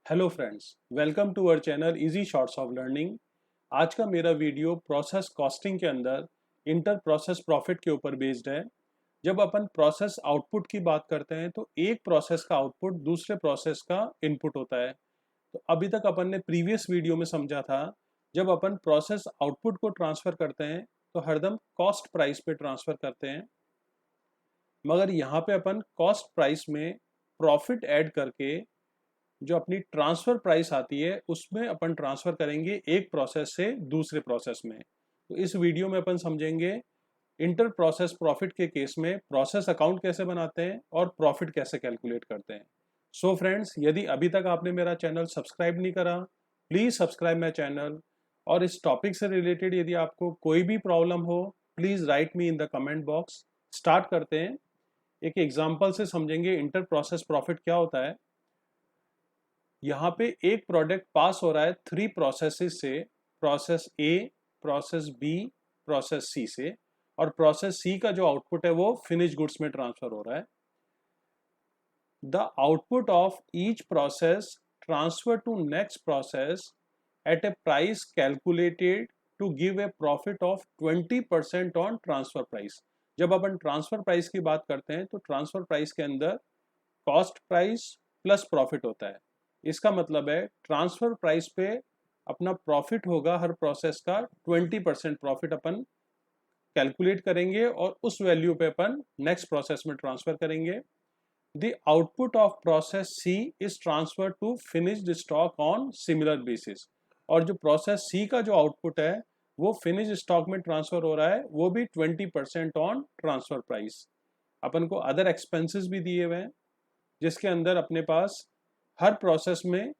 Hello friends, welcome to our channel easy shorts of learning. आज का मेरा video process costing के अंदर इंटर प्रोसेस प्रॉफिट के ऊपर बेस्ड है। जब अपन प्रोसेस आउटपुट की बात करते हैं तो एक प्रोसेस का आउटपुट दूसरे प्रोसेस का इनपुट होता है। तो अभी तक अपन ने प्रीवियस वीडियो में समझा था, जब अपन प्रोसेस आउटपुट को ट्रांसफ़र करते हैं तो हरदम कॉस्ट प्राइस पे ट्रांसफ़र करते हैं, मगर यहाँ पे अपन कॉस्ट प्राइस में प्रॉफिट ऐड करके जो अपनी ट्रांसफर प्राइस आती है उसमें अपन ट्रांसफर करेंगे एक प्रोसेस से दूसरे प्रोसेस में। तो इस वीडियो में अपन समझेंगे इंटर प्रोसेस प्रॉफिट के केस में प्रोसेस अकाउंट कैसे बनाते हैं और प्रॉफिट कैसे कैलकुलेट करते हैं। सो फ्रेंड्स, यदि अभी तक आपने मेरा चैनल सब्सक्राइब नहीं करा, प्लीज़ सब्सक्राइब माई चैनल। और इस टॉपिक से रिलेटेड यदि आपको कोई भी प्रॉब्लम हो, please write me in the comment box. Start करते हैं। एक एग्जाम्पल से समझेंगे इंटर प्रोसेस प्रॉफिट क्या होता है। यहाँ पे एक प्रोडक्ट पास हो रहा है थ्री प्रोसेसेस से, process A, process B, process C से, और प्रोसेस सी का जो आउटपुट है वो फिनिश गुड्स में ट्रांसफर हो रहा है। The output of each process transfer to next process at a price calculated to give a profit of 20% on transfer price. जब अपन ट्रांसफर प्राइस की बात करते हैं तो ट्रांसफर प्राइस के अंदर कॉस्ट प्राइस प्लस प्रॉफिट होता है। इसका मतलब है ट्रांसफर प्राइस पे अपना प्रॉफिट होगा हर प्रोसेस का 20% प्रॉफिट अपन कैलकुलेट करेंगे और उस वैल्यू पे अपन नेक्स्ट प्रोसेस में ट्रांसफर करेंगे। The output of process C is transfer to finished stock on similar basis. और जो प्रोसेस सी का जो आउटपुट है वो फिनिश स्टॉक में ट्रांसफर हो रहा है, वो भी 20% ऑन ट्रांसफर प्राइस। अपन को अदर एक्सपेंसेस भी दिए हुए हैं, जिसके अंदर अपने पास हर प्रोसेस में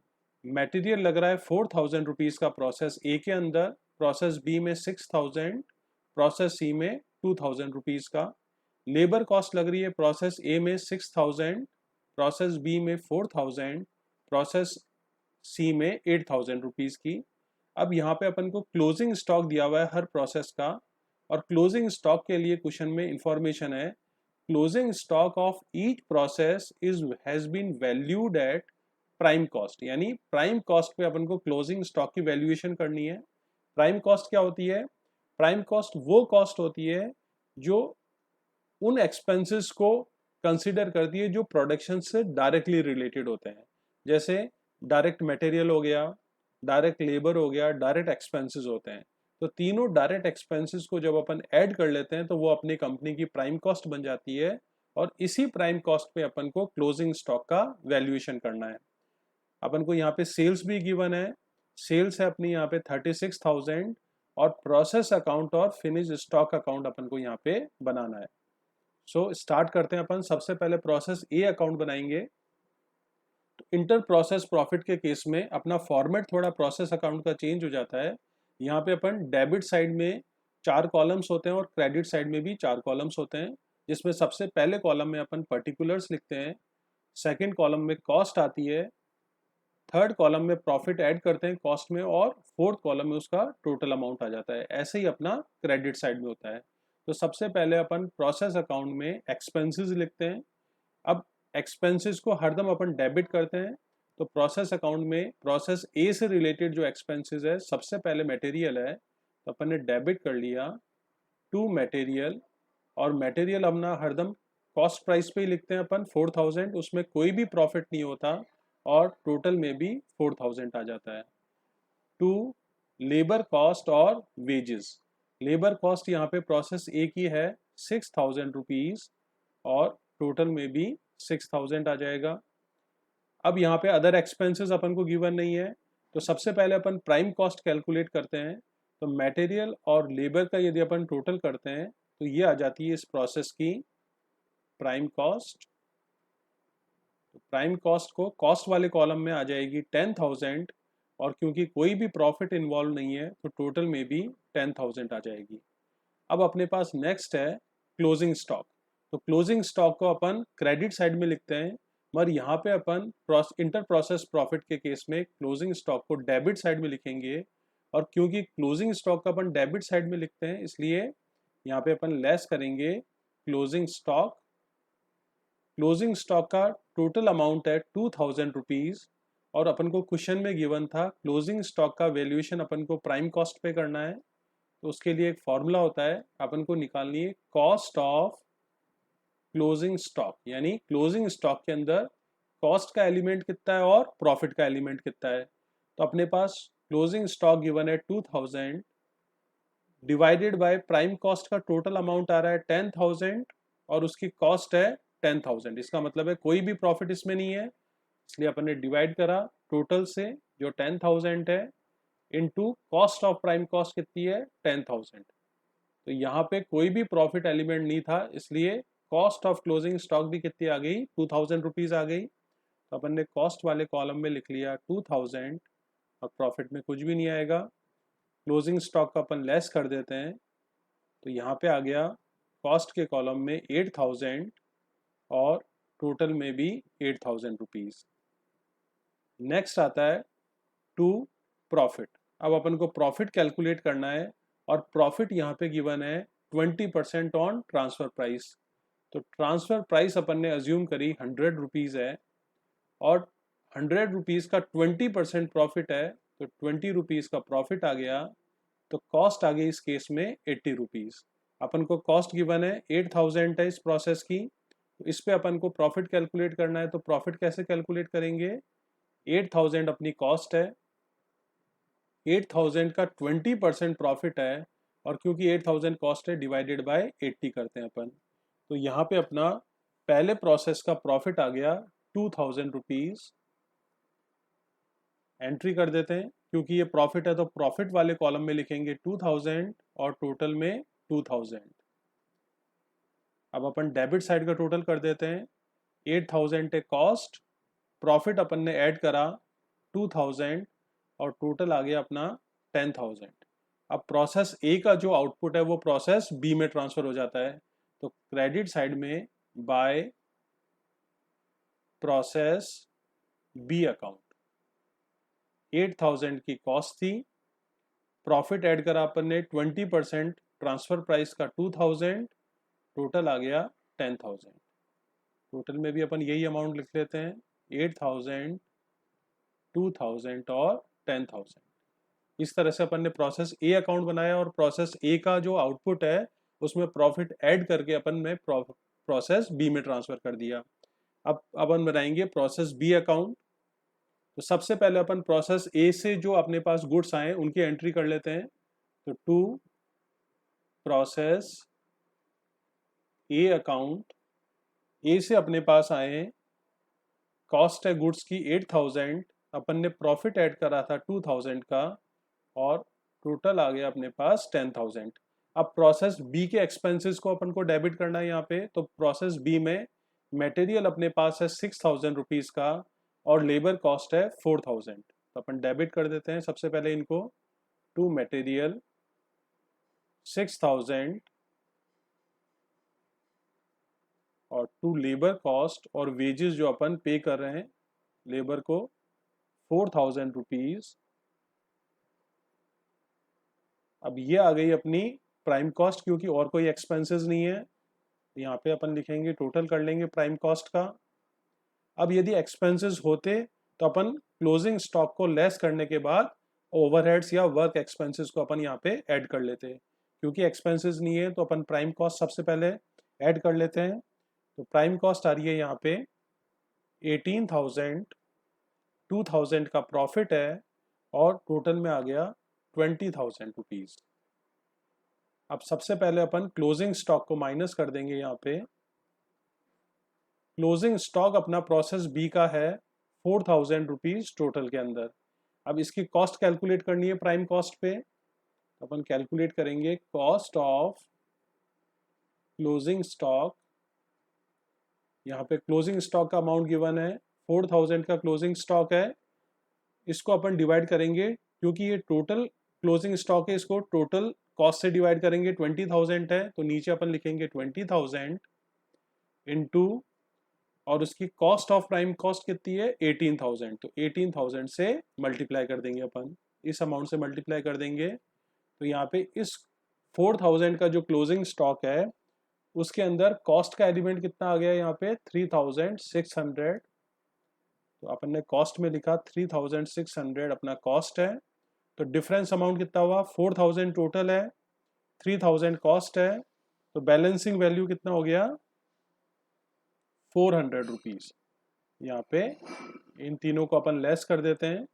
मटेरियल लग रहा है 4000 रुपीज़ का प्रोसेस ए के अंदर, प्रोसेस बी में 6000, प्रोसेस सी में 2000 रुपीज़ का। लेबर कॉस्ट लग रही है प्रोसेस ए में 6000, प्रोसेस बी में 4000, प्रोसेस सी में 8000 रुपीज़ की। अब यहाँ पे अपन को क्लोजिंग स्टॉक दिया हुआ है हर प्रोसेस का, और क्लोजिंग स्टॉक के लिए क्वेश्चन में इंफॉर्मेशन है, closing stock of each process is has been valued at prime cost. यानी प्राइम कॉस्ट पे अपन को क्लोजिंग स्टॉक की वैल्यूएशन करनी है। प्राइम कॉस्ट क्या होती है? प्राइम कॉस्ट वो कॉस्ट होती है जो उन एक्सपेंसेस को कंसिडर करती है जो प्रोडक्शन से डायरेक्टली रिलेटेड होते हैं। जैसे डायरेक्ट मटेरियल हो गया, डायरेक्ट लेबर हो गया, डायरेक्ट एक्सपेंसेस होते हैं। तो तीनों डायरेक्ट एक्सपेंसेस को जब अपन ऐड कर लेते हैं तो वो अपनी कंपनी की प्राइम कॉस्ट बन जाती है, और इसी प्राइम कॉस्ट पे अपन को क्लोजिंग स्टॉक का वैल्यूएशन करना है। अपन को यहाँ पे सेल्स भी गिवन है। सेल्स है अपनी यहाँ पे 36,000, और प्रोसेस अकाउंट और फिनिश स्टॉक अकाउंट अपन को यहाँ पे बनाना है। सो स्टार्ट करते हैं अपन। सबसे पहले प्रोसेस ए अकाउंट बनाएंगे। तो इंटर प्रोसेस प्रॉफिट के केस में अपना फॉर्मेट थोड़ा प्रोसेस अकाउंट का चेंज हो जाता है। यहाँ पे अपन डेबिट साइड में 4 कॉलम्स होते हैं और क्रेडिट साइड में भी 4 कॉलम्स होते हैं, जिसमें सबसे पहले कॉलम में अपन पर्टिकुलर्स लिखते हैं, सेकेंड कॉलम में कॉस्ट आती है, थर्ड कॉलम में प्रॉफिट ऐड करते हैं कॉस्ट में, और फोर्थ कॉलम में उसका टोटल अमाउंट आ जाता है। ऐसे ही अपना क्रेडिट साइड में होता है। तो सबसे पहले अपन प्रोसेस अकाउंट में एक्सपेंसेस लिखते हैं। अब एक्सपेंसेस को हरदम अपन डेबिट करते हैं। तो प्रोसेस अकाउंट में प्रोसेस ए से रिलेटेड जो एक्सपेंसेस है, सबसे पहले मटेरियल है, तो अपन ने डेबिट कर लिया टू मटेरियल। और मटेरियल अपना हरदम कॉस्ट प्राइस पे ही लिखते हैं अपन 4000, उसमें कोई भी प्रॉफिट नहीं होता, और टोटल में भी 4000 आ जाता है। टू लेबर कॉस्ट और वेजेस। लेबर कॉस्ट यहाँ पे प्रोसेस ए की है 6000 रुपीज़, और टोटल में भी 6000 आ जाएगा। अब यहाँ पे अदर एक्सपेंसेस अपन को गिवन नहीं है, तो सबसे पहले अपन प्राइम कॉस्ट कैलकुलेट करते हैं। तो मटेरियल और लेबर का यदि अपन टोटल करते हैं तो ये आ जाती है इस प्रोसेस की प्राइम कॉस्ट। तो प्राइम कॉस्ट को कॉस्ट वाले कॉलम में आ जाएगी 10,000, और क्योंकि कोई भी प्रॉफिट इन्वॉल्व नहीं है तो टोटल में भी 10,000 आ जाएगी। अब अपने पास नेक्स्ट है क्लोजिंग स्टॉक। तो क्लोजिंग स्टॉक को अपन क्रेडिट साइड में लिखते हैं, मगर यहाँ पे अपन इंटर प्रोसेस प्रॉफिट के केस में क्लोजिंग स्टॉक को डेबिट साइड में लिखेंगे। और क्योंकि क्लोजिंग स्टॉक का अपन डेबिट साइड में लिखते हैं, इसलिए यहाँ पे अपन लेस करेंगे क्लोजिंग स्टॉक। क्लोजिंग स्टॉक का टोटल अमाउंट है 2000 रुपीज़, और अपन को क्वेश्चन में गिवन था क्लोजिंग स्टॉक का वैल्यूएशन अपन को प्राइम कॉस्ट पे करना है। तो उसके लिए एक फॉर्मूला होता है, अपन को निकालनी है कॉस्ट ऑफ क्लोजिंग स्टॉक, यानी क्लोजिंग स्टॉक के अंदर कॉस्ट का एलिमेंट कितना है और प्रॉफिट का एलिमेंट कितना है। तो अपने पास क्लोजिंग स्टॉक गिवन है 2000 डिवाइडेड बाय प्राइम कॉस्ट का टोटल अमाउंट आ रहा है 10,000 और उसकी कॉस्ट है 10,000। इसका मतलब है कोई भी प्रॉफिट इसमें नहीं है, इसलिए अपन ने डिवाइड करा टोटल से जो 10,000 है into cost of prime cost कितनी है 10,000। तो यहाँ पे कोई भी प्रॉफिट एलिमेंट नहीं था, इसलिए कॉस्ट ऑफ क्लोजिंग स्टॉक भी कितनी आ गई 2,000 रुपीज आ गई। तो अपन ने कॉस्ट वाले कॉलम में लिख लिया 2000 और प्रॉफिट में कुछ भी नहीं आएगा। क्लोजिंग स्टॉक का अपन लेस कर देते हैं, तो यहाँ पे आ गया कॉस्ट के कॉलम में 8,000 और टोटल में भी 8,000 रुपीज। नेक्स्ट आता है टू प्रॉफिट। अब अपन को प्रॉफिट कैलकुलेट करना है और प्रॉफिट यहाँ पे गिवन है 20% ऑन ट्रांसफर प्राइस। तो ट्रांसफर प्राइस अपन ने अज्यूम करी 100 रुपीज है और 100 रुपीज का 20% प्रॉफिट है, तो 20 रुपीज का प्रॉफिट आ गया। तो कॉस्ट आ गई इस केस में 80 रुपीज। अपन को कॉस्ट गिवन है 8,000 है इस प्रोसेस की, तो इस पे अपन को प्रॉफिट कैलकुलेट करना है। तो प्रॉफिट कैसे कैलकुलेट करेंगे, 8,000 अपनी कॉस्ट है, 8,000 का 20% प्रॉफिट है और क्योंकि 8,000 कॉस्ट है डिवाइडेड बाय 80 करते हैं अपन। तो यहाँ पे अपना पहले प्रोसेस का प्रॉफिट आ गया 2,000 रुपीज। एंट्री कर देते हैं, क्योंकि ये प्रॉफिट है तो प्रॉफिट वाले कॉलम में लिखेंगे 2,000 और टोटल में 2,000। अब अपन डेबिट साइड का टोटल कर देते हैं, 8,000 है कॉस्ट, प्रॉफिट अपन ने ऐड करा 2,000 और टोटल आ गया अपना 10,000। अब प्रोसेस ए का जो आउटपुट है वो प्रोसेस बी में ट्रांसफर हो जाता है। तो क्रेडिट साइड में बाय प्रोसेस बी अकाउंट 8,000 की कॉस्ट थी, प्रॉफिट ऐड करा अपन ने 20% ट्रांसफर प्राइस का 2,000, टोटल आ गया 10,000। टोटल में भी अपन यही अमाउंट लिख लेते हैं 8,000, 2,000 और 10,000। इस तरह से अपन ने प्रोसेस ए अकाउंट बनाया और प्रोसेस ए का जो आउटपुट है उसमें प्रॉफिट ऐड करके अपन ने प्रोसेस बी में ट्रांसफर कर दिया। अब अपन बनाएंगे प्रोसेस बी अकाउंट। तो सबसे पहले अपन प्रोसेस ए से जो अपने पास गुड्स आए उनकी एंट्री कर लेते हैं। तो टू प्रोसेस ए अकाउंट, ए से अपने पास आए, कॉस्ट है गुड्स की 8,000, अपन ने प्रॉफिट ऐड करा था 2,000 का और टोटल आ गया अपने पास 10,000। अब प्रोसेस बी के एक्सपेंसेस को अपन को डेबिट करना है यहाँ पे। तो प्रोसेस बी में मटेरियल अपने पास है 6,000 रुपीज का और लेबर कॉस्ट है 4,000। तो अपन डेबिट कर देते हैं सबसे पहले इनको, टू मटेरियल 6,000 और टू लेबर कॉस्ट और वेजेस जो अपन पे कर रहे हैं लेबर को 4,000 रुपीज। अब ये आ गई अपनी प्राइम कॉस्ट, क्योंकि और कोई एक्सपेंसेस नहीं है। यहाँ पे अपन लिखेंगे टोटल कर लेंगे प्राइम कॉस्ट का। अब यदि एक्सपेंसेस होते तो अपन क्लोजिंग स्टॉक को लेस करने के बाद ओवरहेड्स या वर्क एक्सपेंसेस को अपन यहाँ पे ऐड कर लेते। क्योंकि एक्सपेंसेस नहीं है तो अपन प्राइम कॉस्ट सबसे पहले ऐड कर लेते हैं। तो प्राइम कॉस्ट आ रही है यहाँ पे 18,000, 2,000 का प्रॉफिट है और टोटल में आ गया 20,000 रुपीज। अब सबसे पहले अपन क्लोजिंग स्टॉक को माइनस कर देंगे यहाँ पे। क्लोजिंग स्टॉक अपना प्रोसेस बी का है 4,000 रुपीज टोटल के अंदर। अब इसकी कॉस्ट कैलकुलेट करनी है प्राइम कॉस्ट पे। अपन कैलकुलेट करेंगे कॉस्ट ऑफ क्लोजिंग स्टॉक। यहाँ पे क्लोजिंग स्टॉक का अमाउंट गिवन है 4,000 का क्लोजिंग स्टॉक है। इसको अपन डिवाइड करेंगे, क्योंकि ये टोटल क्लोजिंग स्टॉक है, इसको टोटल कॉस्ट से डिवाइड करेंगे। 20,000 है तो नीचे अपन लिखेंगे 20,000 इनटू, और उसकी कॉस्ट ऑफ प्राइम कॉस्ट कितनी है 18,000, तो 18,000 से मल्टीप्लाई कर देंगे अपन, इस अमाउंट से मल्टीप्लाई कर देंगे। तो यहाँ पे इस 4,000 का जो क्लोजिंग स्टॉक है उसके अंदर कॉस्ट का एलिमेंट कितना आ गया यहाँ पे 3,600। तो अपन ने कॉस्ट में लिखा 3600 अपना कॉस्ट है, तो डिफरेंस अमाउंट कितना हुआ, 4000 टोटल है, 3000 कॉस्ट है, तो बैलेंसिंग वैल्यू कितना हो गया, 400 रुपीज। यहाँ पे इन तीनों को अपन लेस कर देते हैं,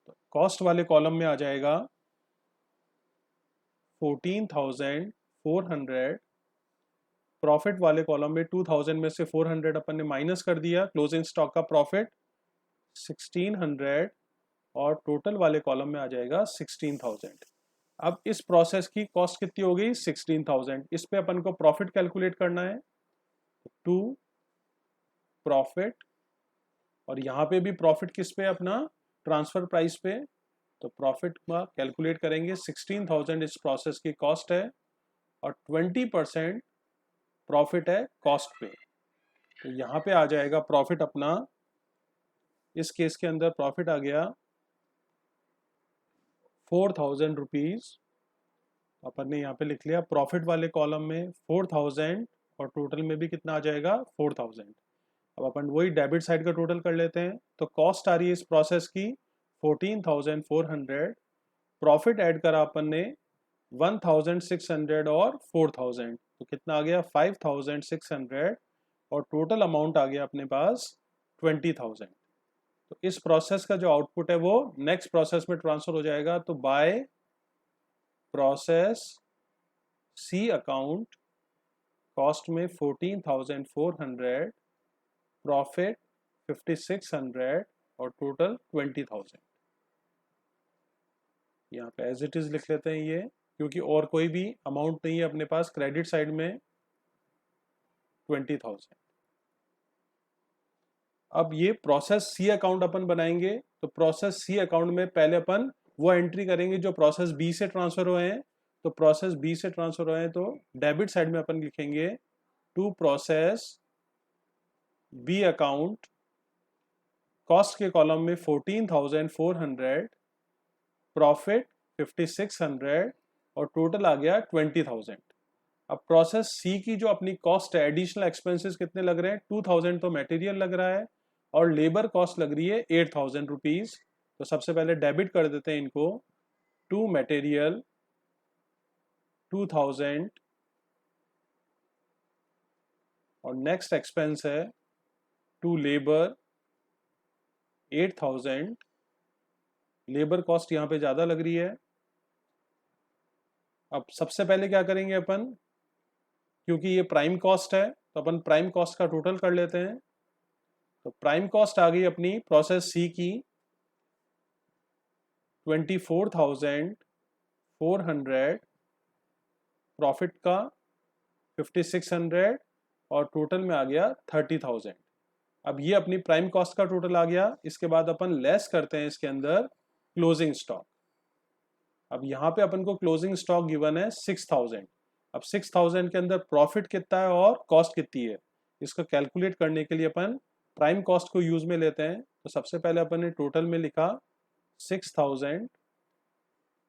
तो कॉस्ट वाले कॉलम में आ जाएगा 14,400, प्रॉफिट वाले कॉलम में 2000 में से 400 अपन ने माइनस कर दिया, क्लोजिंग स्टॉक का प्रॉफिट 1600, और टोटल वाले कॉलम में आ जाएगा 16,000। अब इस प्रोसेस की कॉस्ट कितनी हो गई, 16,000। इस पे अपन को प्रॉफिट कैलकुलेट करना है, टू प्रॉफिट, और यहाँ पे भी प्रॉफिट किस पे, अपना ट्रांसफर प्राइस पे, तो प्रॉफिट का कैलकुलेट करेंगे। 16,000 इस प्रोसेस की कॉस्ट है और 20% प्रॉफिट है कॉस्ट पे, तो यहाँ पे आ जाएगा प्रॉफिट अपना, इस केस के अंदर प्रॉफिट आ गया 4,000 रुपीज। अपन ने यहाँ पे लिख लिया प्रॉफिट वाले कॉलम में 4,000 और टोटल में भी कितना आ जाएगा, 4,000। अब अपन वही डेबिट साइड का टोटल कर लेते हैं, तो कॉस्ट आ रही है इस प्रोसेस की 14,400, प्रॉफिट ऐड करा अपन ने 1,600 और 4,000, तो कितना आ गया 5,600, और टोटल अमाउंट आ गया अपने पास 20,000। तो इस प्रोसेस का जो आउटपुट है वो नेक्स्ट प्रोसेस में ट्रांसफर हो जाएगा, तो by process C account cost में 14,400, प्रॉफिट 5,600 और टोटल 20,000। यहाँ पे एज इट इज लिख लेते हैं ये, क्योंकि और कोई भी अमाउंट नहीं है अपने पास क्रेडिट साइड में, 20,000। अब ये प्रोसेस सी अकाउंट अपन बनाएंगे, तो प्रोसेस सी अकाउंट में पहले अपन वो एंट्री करेंगे जो प्रोसेस बी से ट्रांसफर हुए हैं, तो प्रोसेस बी से ट्रांसफर हुए हैं तो डेबिट साइड में अपन लिखेंगे to process B account, cost के कॉलम में 14,400, प्रॉफिट 5,600 और टोटल आ गया 20,000। अब प्रोसेस सी की जो अपनी कॉस्ट है, एडिशनल एक्सपेंसेस कितने लग रहे हैं, 2,000 तो मटेरियल लग रहा है और लेबर कॉस्ट लग रही है 8,000 रुपीज। तो सबसे पहले डेबिट कर देते हैं इनको, टू मटेरियल 2,000 और नेक्स्ट एक्सपेंस है टू लेबर 8,000, लेबर कॉस्ट यहाँ पे ज्यादा लग रही है। अब सबसे पहले क्या करेंगे अपन, क्योंकि ये प्राइम कॉस्ट है तो अपन प्राइम कॉस्ट का टोटल कर लेते हैं, तो प्राइम कॉस्ट आ गई अपनी प्रोसेस सी की 24,400, प्रॉफिट का 5,600 और टोटल में आ गया 30,000। अब ये अपनी प्राइम कॉस्ट का टोटल आ गया, इसके बाद अपन लेस करते हैं इसके अंदर क्लोजिंग स्टॉक। अब यहाँ पे अपन को क्लोजिंग स्टॉक गिवन है 6,000। अब 6,000 के अंदर प्रॉफिट कितना है और कॉस्ट कितनी है, इसको कैलकुलेट करने के लिए अपन प्राइम कॉस्ट को यूज में लेते हैं। तो सबसे पहले अपन ने टोटल में लिखा 6,000।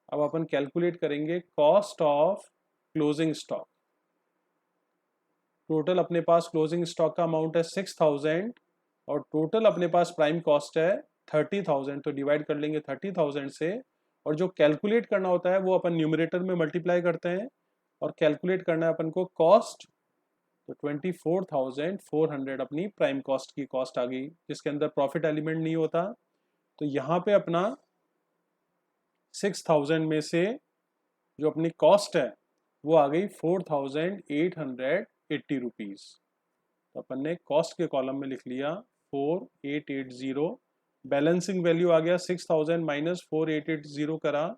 अब अपन कैलकुलेट करेंगे cost of closing stock. Total अपने पास क्लोजिंग स्टॉक का अमाउंट है 6,000 और टोटल अपने पास प्राइम कॉस्ट है 30,000, तो डिवाइड कर लेंगे 30,000 से, और जो कैलकुलेट करना होता है वो अपन न्यूमरेटर में मल्टीप्लाई करते हैं और कैलकुलेट करना है अपन को कॉस्ट, तो 24,400 अपनी प्राइम कॉस्ट की कॉस्ट आ गई, जिसके अंदर प्रॉफिट एलिमेंट नहीं होता। तो यहाँ पे अपना 6,000 में से जो अपनी कॉस्ट है वो आ गई 4,880 रुपीज। तो अपन ने कॉस्ट के कॉलम में लिख लिया 4,880, बैलेंसिंग वैल्यू आ गया 6,000 माइनस 4,880 करा,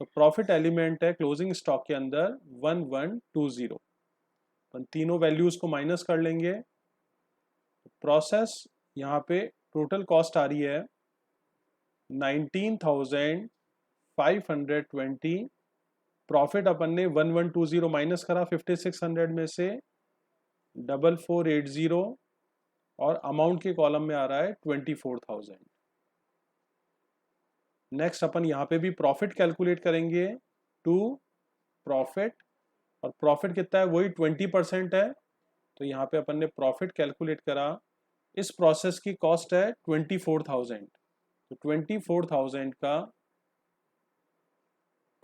तो प्रॉफिट एलिमेंट है क्लोजिंग स्टॉक के अंदर 1,120। अपन तीनों वैल्यूज को माइनस कर लेंगे, प्रोसेस यहाँ पे टोटल कॉस्ट आ रही है 19,520, प्रॉफिट अपन ने 1,120 माइनस करा 5,600 में से 4,480, और अमाउंट के कॉलम में आ रहा है 24,000। नेक्स्ट अपन यहाँ पे भी प्रॉफिट कैलकुलेट करेंगे, टू प्रॉफिट, और प्रॉफिट कितना है वही 20% है, तो यहाँ पे अपन ने प्रॉफिट कैलकुलेट करा इस प्रोसेस की कॉस्ट है 24,000, तो 24,000 का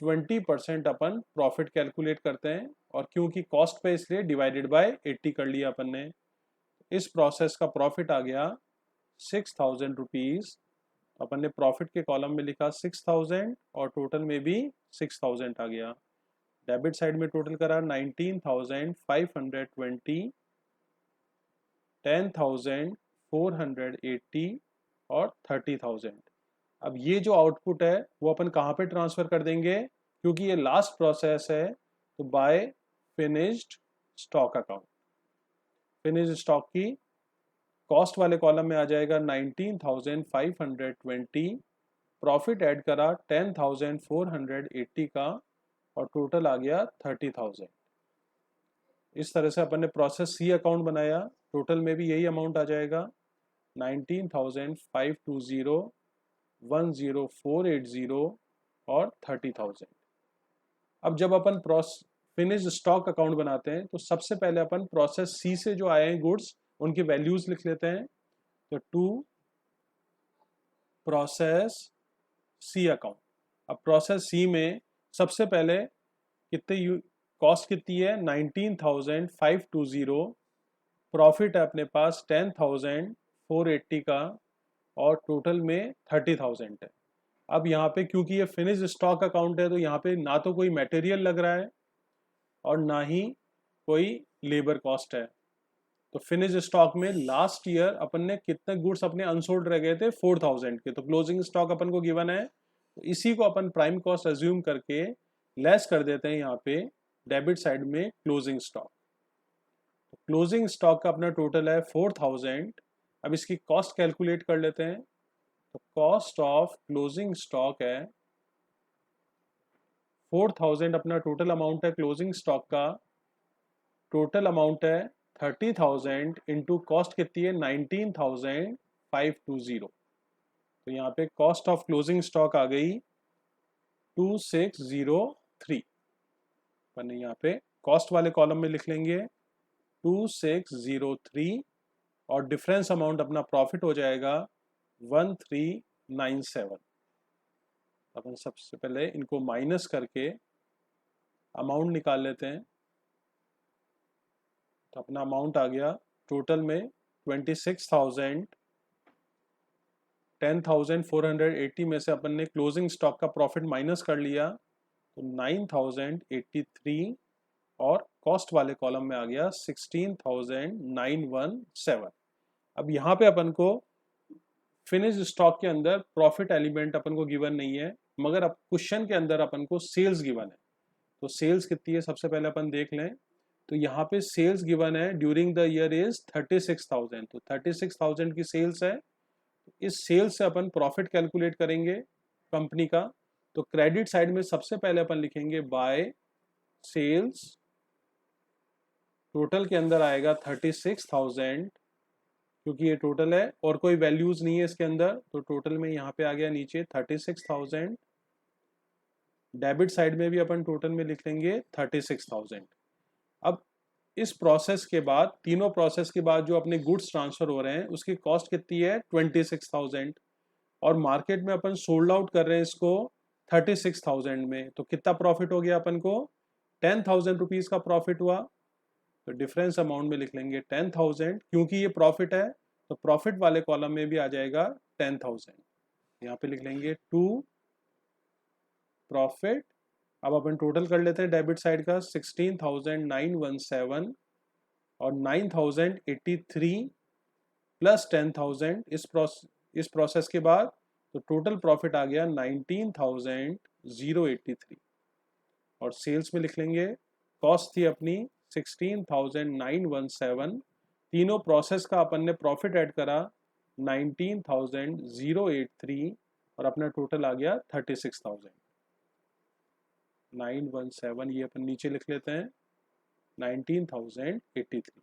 20% अपन प्रॉफिट कैलकुलेट करते हैं, और क्योंकि कॉस्ट पे इसलिए डिवाइडेड बाय 80 कर लिया अपन ने। इस प्रोसेस का प्रॉफिट आ गया 6,000 रुपीज। अपन ने प्रॉफिट के कॉलम में लिखा 6,000 और टोटल में भी 6,000 आ गया। डेबिट साइड में टोटल करा 19,520, 10,480 और 30,000। अब ये जो आउटपुट है वो अपन कहाँ पे ट्रांसफर कर देंगे, क्योंकि ये लास्ट प्रोसेस है, तो by finished stock account. Finished stock की कॉस्ट वाले कॉलम में आ जाएगा 19,520, प्रॉफिट ऐड करा 10,480 का और टोटल आ गया 30,000। इस तरह से अपन ने प्रोसेस सी अकाउंट बनाया, टोटल में भी यही अमाउंट आ जाएगा 19,520, 10480 और 30,000। अब जब अपन फिनिश स्टॉक अकाउंट बनाते हैं तो सबसे पहले अपन प्रोसेस सी से जो आए हैं गुड्स उनकी वैल्यूज लिख लेते हैं। तो टू प्रोसेस सी अकाउंट। अब प्रोसेस सी में सबसे पहले कितने कॉस्ट कितनी है 19,520, प्रॉफिट है अपने पास 10,480 का और टोटल में 30,000 है। अब यहाँ पे क्योंकि ये फिनिश स्टॉक अकाउंट है तो यहाँ पे ना तो कोई मटेरियल लग रहा है और ना ही कोई लेबर कॉस्ट है। तो फिनिश स्टॉक में लास्ट ईयर अपन ने कितने गुड्स अपने अनसोल्ड रह गए थे 4,000 के, तो क्लोजिंग स्टॉक अपन को गिवन है, तो इसी को अपन प्राइम कॉस्ट अज्यूम करके लेस कर देते हैं यहाँ पे डेबिट साइड में क्लोजिंग स्टॉक। तो क्लोजिंग स्टॉक का अपना टोटल है 4,000। अब इसकी कॉस्ट कैलकुलेट कर लेते हैं। तो कॉस्ट ऑफ क्लोजिंग स्टॉक है 4,000, अपना टोटल अमाउंट है क्लोजिंग स्टॉक का, टोटल अमाउंट है 30,000 इंटू कॉस्ट कितनी है 19,520। तो यहाँ पे कॉस्ट ऑफ क्लोजिंग स्टॉक आ गई 2603। अपन यहाँ पे कॉस्ट वाले कॉलम में लिख लेंगे 2603 और डिफरेंस अमाउंट अपना प्रॉफिट हो जाएगा 1397। अपन सबसे पहले इनको माइनस करके अमाउंट निकाल लेते हैं। तो अपना अमाउंट आ गया टोटल में 26,000, 10,480 में से अपन ने क्लोजिंग स्टॉक का प्रॉफिट माइनस कर लिया तो 9,083 और कॉस्ट वाले कॉलम में आ गया 16,917। अब यहाँ पे अपन को फिनिश स्टॉक के अंदर प्रॉफिट एलिमेंट अपन को गिवन नहीं है, मगर अब क्वेश्चन के अंदर अपन को सेल्स गिवन है। तो सेल्स कितनी है सबसे पहले अपन देख लें। तो यहाँ पे सेल्स गिवन है ड्यूरिंग द ईयर इज 36,000, तो 36,000 की सेल्स है। इस सेल्स से अपन प्रॉफिट कैलकुलेट करेंगे कंपनी का। तो क्रेडिट साइड में सबसे पहले अपन लिखेंगे बाय सेल्स, टोटल के अंदर आएगा 36,000 क्योंकि ये टोटल है और कोई वैल्यूज नहीं है इसके अंदर, तो टोटल में यहाँ पे आ गया नीचे 36,000। डेबिट साइड में भी अपन टोटल में लिख लेंगे 36,000। अब इस प्रोसेस के बाद, तीनों प्रोसेस के बाद जो अपने गुड्स ट्रांसफर हो रहे हैं उसकी कॉस्ट कितनी है 26,000 और मार्केट में अपन सोल्ड आउट कर रहे हैं इसको 36,000 में, तो कितना प्रॉफिट हो गया अपन को 10,000 रुपीज का प्रॉफिट हुआ। तो डिफरेंस अमाउंट में लिख लेंगे 10,000, क्योंकि ये प्रॉफिट है तो प्रॉफिट वाले कॉलम में भी आ जाएगा 10,000। यहाँ पे लिख लेंगे टू प्रॉफिट। अब अपन टोटल कर लेते हैं डेबिट साइड का 16,917 और 9,083 प्लस 10,000 इस प्रोसेस के बाद, तो टोटल प्रॉफिट आ गया 19,083 और सेल्स में लिख लेंगे कॉस्ट थी अपनी 16,917, तीनों प्रोसेस का अपन ने प्रॉफिट ऐड करा 19,083 और अपना टोटल आ गया 36,000। 917 ये अपन नीचे लिख लेते हैं 19,083।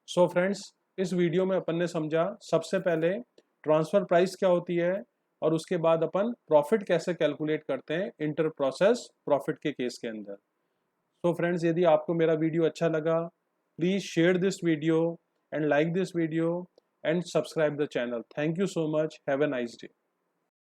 सो फ्रेंड्स, इस वीडियो में अपन ने समझा सबसे पहले ट्रांसफर प्राइस क्या होती है और उसके बाद अपन प्रॉफिट कैसे कैलकुलेट करते हैं इंटर प्रोसेस प्रॉफिट के केस के अंदर। सो फ्रेंड्स, यदि आपको मेरा वीडियो अच्छा लगा please share this video and like this video and subscribe the channel. Thank you so much. Have a nice day.